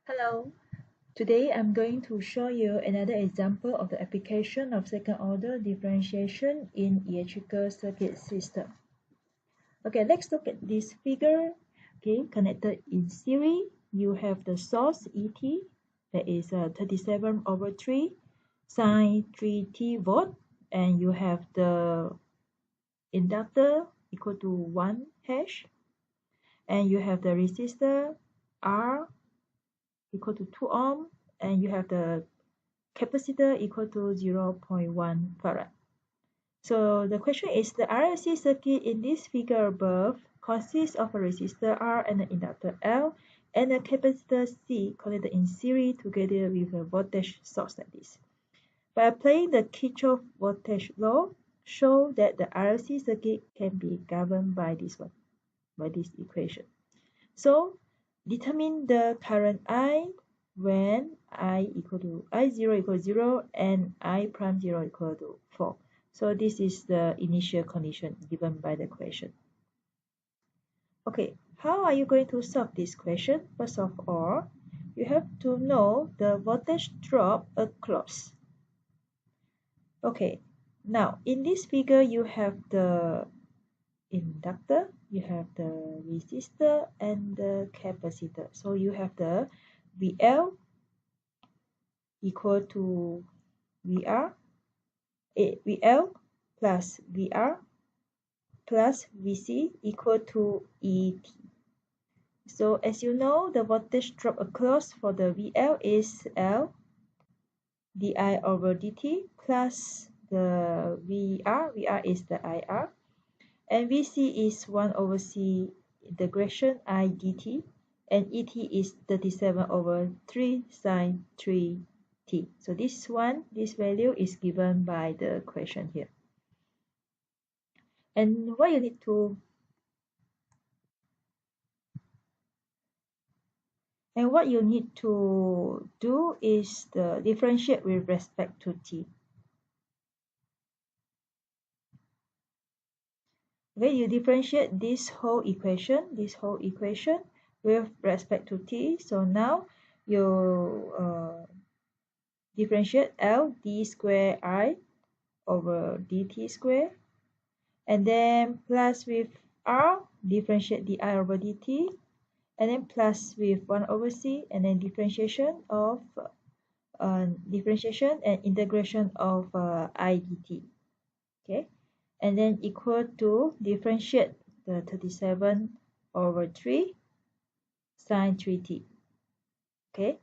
Hello. Today I'm going to show you another example of the application of second-order differentiation in electrical circuit system. Okay, let's look at this figure. Okay, connected in series, you have the source ET, that is 37/3 sine 3t volt, and you have the inductor equal to 1 hash, and you have the resistor R equal to 2 ohm, and you have the capacitor equal to 0.1 farad. So the question is, the RLC circuit in this figure above consists of a resistor R and an inductor L and a capacitor C connected in series together with a voltage source like this. By applying the Kirchhoff voltage law, show that the RLC circuit can be governed by this equation. So determine the current I when I0 equals 0 and I prime 0 equal to 4. So this is the initial condition given by the question. Okay, how are you going to solve this question? First of all, you have to know the voltage drop across. Okay, now in this figure you have the inductor, you have the resistor and the capacitor. So you have the VL equal to VL plus VR plus VC equal to ET. So as you know, the voltage drop across for the VL is L di over dt plus the VR is the IR, and VC is 1 over C integration I dt, and ET is 37/3 sine 3t. So this value is given by the question here. And what you need to do is the differentiate with respect to t. Okay, you differentiate this whole equation with respect to t. So now you differentiate L d square I over dt square, and then plus with R, differentiate di over dt, and then plus with 1 over C, and then differentiation and integration of I dt. Okay, and then equal to differentiate the 37/3 sine 3t. Okay,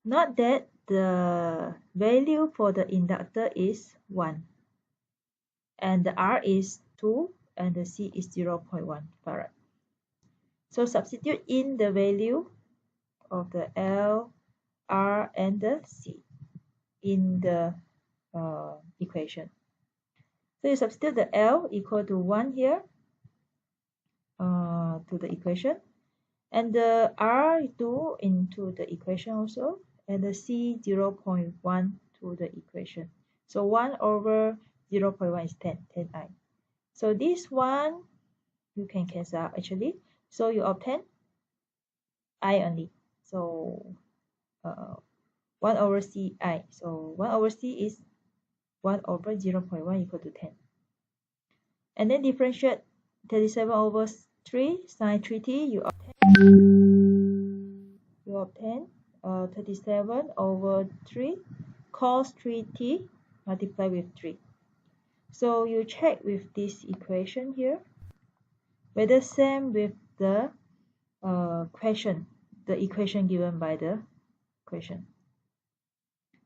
note that the value for the inductor is 1, and the R is 2, and the C is 0.1 farad. So substitute in the value of the L, R, and the C in the equation. So you substitute the L equal to 1 here to the equation, and the R2 into the equation also, and the C 0.1 to the equation. So 1 over 0.1 is 10i. So this one you can cancel out actually. So you obtain I only. So 1 over Ci. So 1 over C is 1 over 0.1 equal to 10. And then differentiate 37/3 sine 3t, you obtain 37/3 cos 3t multiplied with 3. So you check with this equation here whether same with the question, the equation given by the question.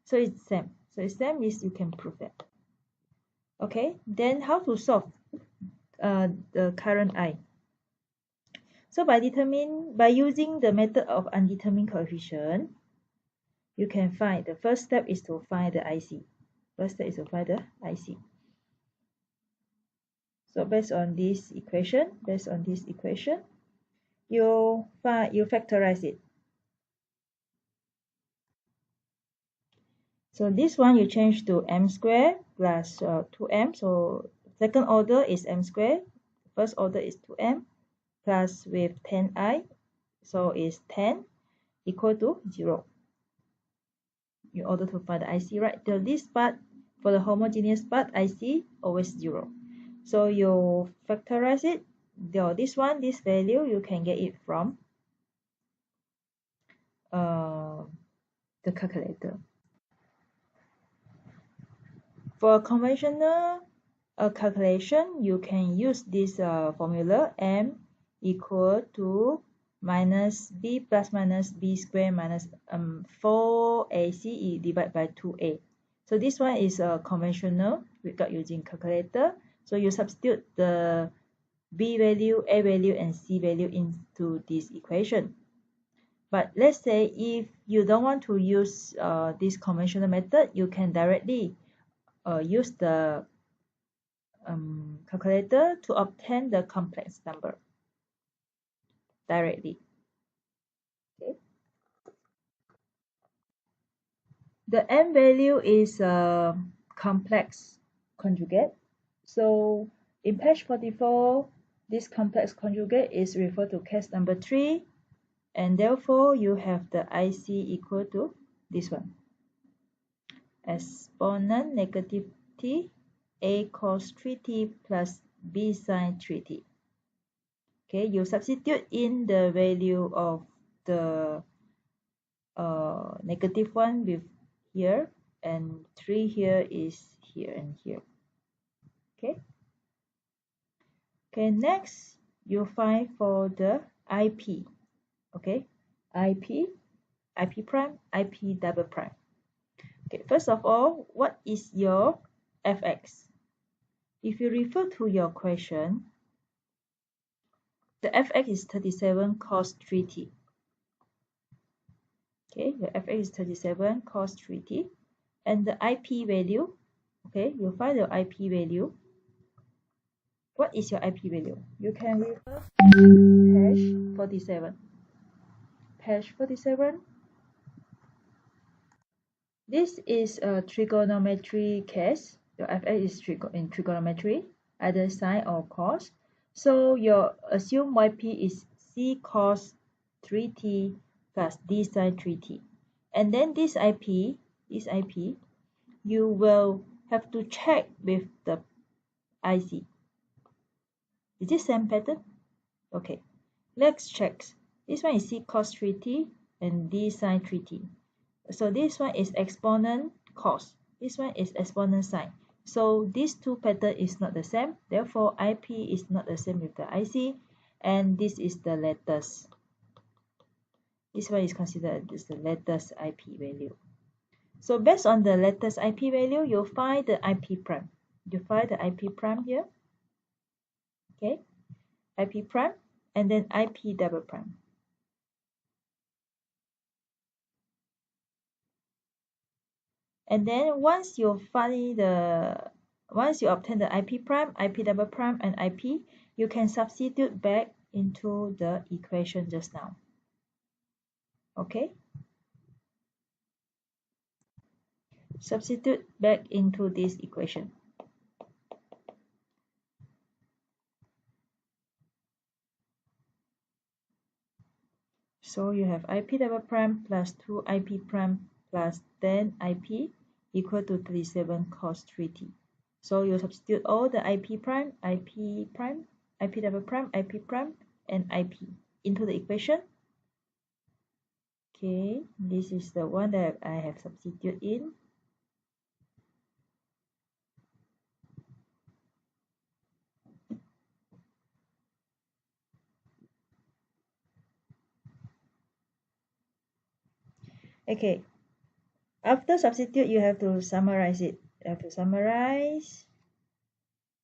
So it's same. So it's same means you can prove that. Okay, then how to solve the current I? So by using the method of undetermined coefficient, you can find, the first step is to find the IC. So based on this equation, you factorize it. So this one you change to m squared plus 2m. So second order is m squared, first order is 2m, plus with 10i, so is 10, equal to 0 in order to find the IC, right? So this part, for the homogeneous part, IC always 0. So you factorize it. This value, you can get it from the calculator. For conventional calculation, you can use this formula m equal to minus b plus minus b squared minus 4ac divided by 2a. So this one is conventional without using calculator. So you substitute the b value, a value, and c value into this equation. But let's say if you don't want to use this conventional method, you can directly use the calculator to obtain the complex number directly. Okay. The m value is a complex conjugate. So in page 44, this complex conjugate is referred to case number 3, and therefore you have the IC equal to this one. Exponent negative t, a cos 3t plus b sin 3t. Okay, you substitute in the value of the negative 1 with here, and 3 here is here and here. Okay. Okay, next you find for the IP. Okay, IP prime, IP double prime. Okay, first of all, what is your fx? If you refer to your question, the fx is 37 cos 3t. Okay, your fx is 37 cos 3t, and the IP value, okay, you find the IP value. What is your IP value? You can refer page 47. Page 47. This is a trigonometry case. Your fx is in trigonometry, either sine or cos. So your assumed yp is c cos 3t plus d sine 3t. And then this IP, you will have to check with the IC. Is this same pattern? Okay, let's check. This one is c cos 3t and d sine 3t. So this one is exponent cos. This one is exponent sine. So these two pattern is not the same. Therefore, IP is not the same with the IC. And this is the latest. This one is considered as the latest IP value. So based on the latest IP value, you'll find the IP prime. You find the IP prime here. Okay. IP prime and then IP double prime. And then once you obtain the IP prime, IP double prime, and IP, you can substitute back into the equation just now. Okay? Substitute back into this equation. So you have IP double prime plus 2 IP prime plus 10 IP equal to 37 cos 3t. So you substitute all the IP prime, IP prime, IP double prime, IP prime, and IP into the equation. Okay, this is the one that I have substituted in. Okay, after substitute, you have to summarize it. You have to summarize.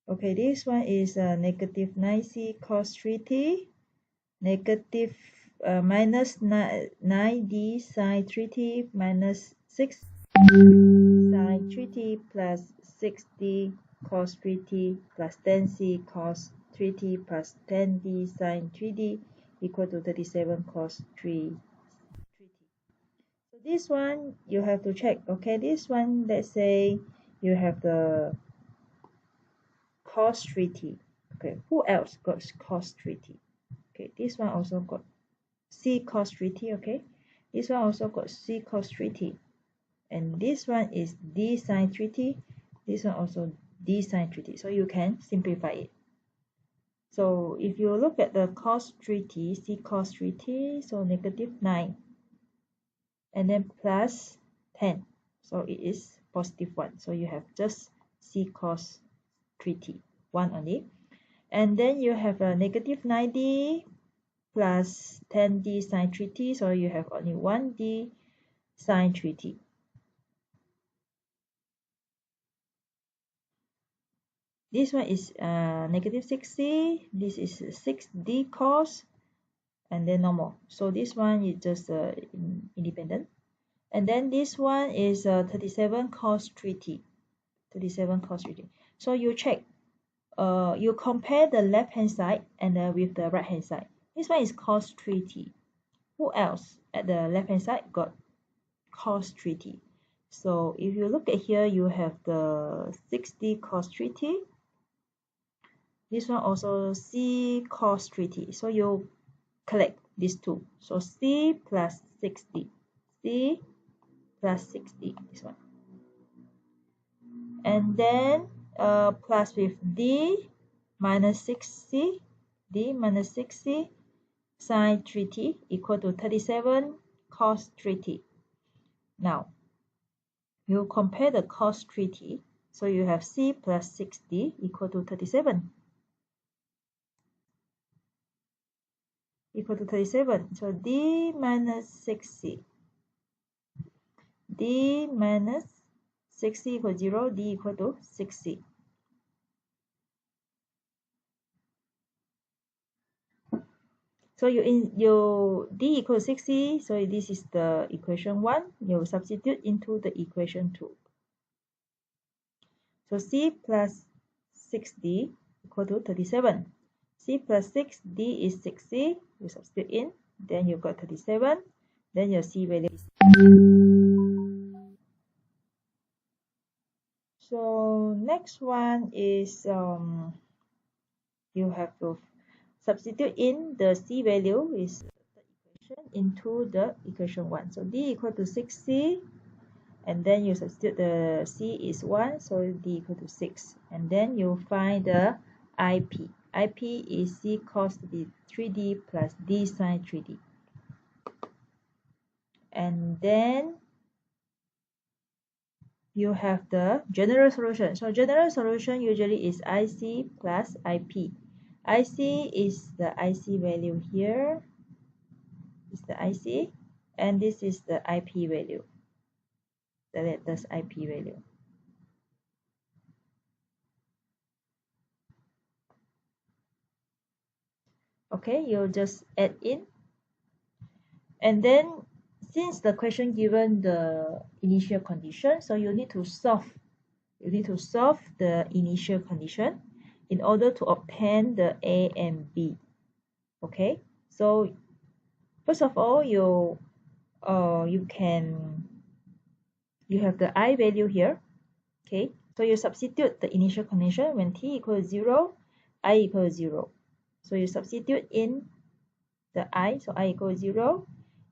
Okay, this one is negative 9c cos 3t, negative minus 9d sin 3t minus 6 sin 3t plus 6d cos 3t plus 10c cos 3t plus 10d sin 3d equal to 37 cos 3t. So this one you have to check. Okay, this one, let's say you have the cos 3t. Okay, who else got cos 3t? Okay, this one also got c cos 3t. Okay, This one also got c cos 3t. And this one is d sine 3t. This one also d sine 3t. So you can simplify it. So if you look at the cos 3t, c cos 3t, so negative 9. And then plus 10. So it is positive 1. So you have just c cos 3t, 1 only. And then you have a negative 9d plus 10d sine 3t. So you have only 1d sine 3t. This one is negative 6c. This is 6d cos. And then no more. So this one is just independent. And then this one is 37 cos 3t. 37 cos 3t. So you check. You compare the left hand side and with the right hand side. This one is cos 3t. Who else at the left hand side got cos 3t? So if you look at here, you have the 6d cos 3t. This one also c cos 3t. So you collect these two. So c plus 6d. C plus 6d. This one. And then plus with d minus 6c. D minus 6c sine 3t equal to 37 cos 3t. Now, you compare the cos 3t. So you have c plus 6d equal to 37. Equal to 37. So d minus 6c. D minus 6c equals 0. D equal to 6c. So you d equals 6c. So this is the equation 1. You substitute into the equation 2. So c plus 6d equal to 37. C plus 6d is 6c. You substitute in. Then you got 37. Then your c value is. So next one is you have to substitute in the c value is the equation into the equation 1. So d equal to 6c. And then you substitute the c is 1, so d equal to 6. And then you find the IP. IP is c cos 3d plus d sine 3d. And then you have the general solution. So general solution usually is IC plus IP. IC is the IC value here. Is the IC. And this is the IP value. The latest IP value. Okay, you just add in. And then since the question given the initial condition, so you need to solve the initial condition in order to obtain the A and B. Okay, so first of all, you have the I value here. Okay, so you substitute the initial condition when t equals 0, I equals 0. So you substitute in the I, so I equals 0.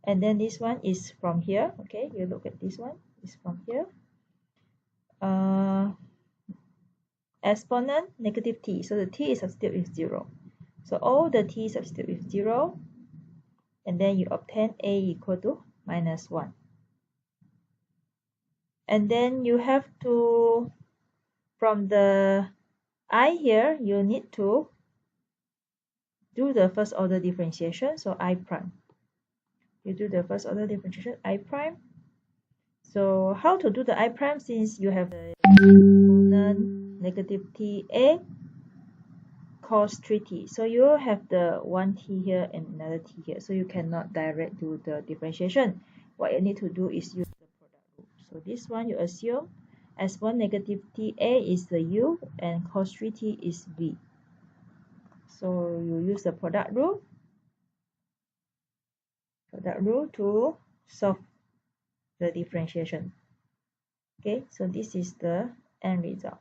And then this one is from here. Okay, you look at this one is from here. Exponent negative t. So the t is substituted with 0. So all the t substitute with 0. And then you obtain a equal to minus 1. And then you have to, from the I here, you need to do the first order differentiation. So I prime. You do the first order differentiation I prime. So how to do the I prime, since you have the exponent negative ta cos 3t. So you have the one t here and another t here. So you cannot direct do the differentiation. What you need to do is use the product rule. So this one you assume exponent negative ta is the u and cos 3t is v. So you use the product rule to solve the differentiation. Okay, so this is the end result.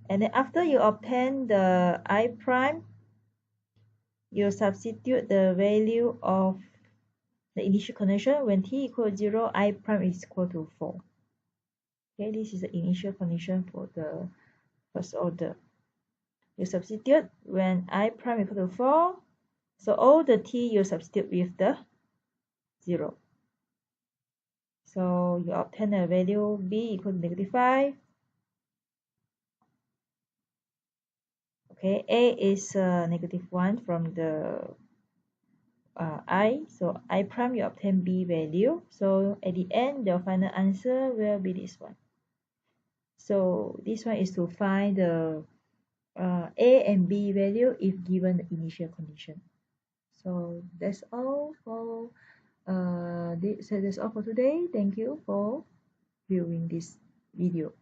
And then after you obtain the I prime, you substitute the value of the initial condition. When t equals 0, I prime is equal to 4. Okay, this is the initial condition for the first order. You substitute when I prime equal to 4, so all the t you substitute with the 0. So you obtain a value b equal to -5. Okay, a is -1 from the I, so I prime you obtain b value. So at the end, the final answer will be this one. So this one is to find the a and b value if given the initial condition. So that's all for that's all for today. Thank you for viewing this video.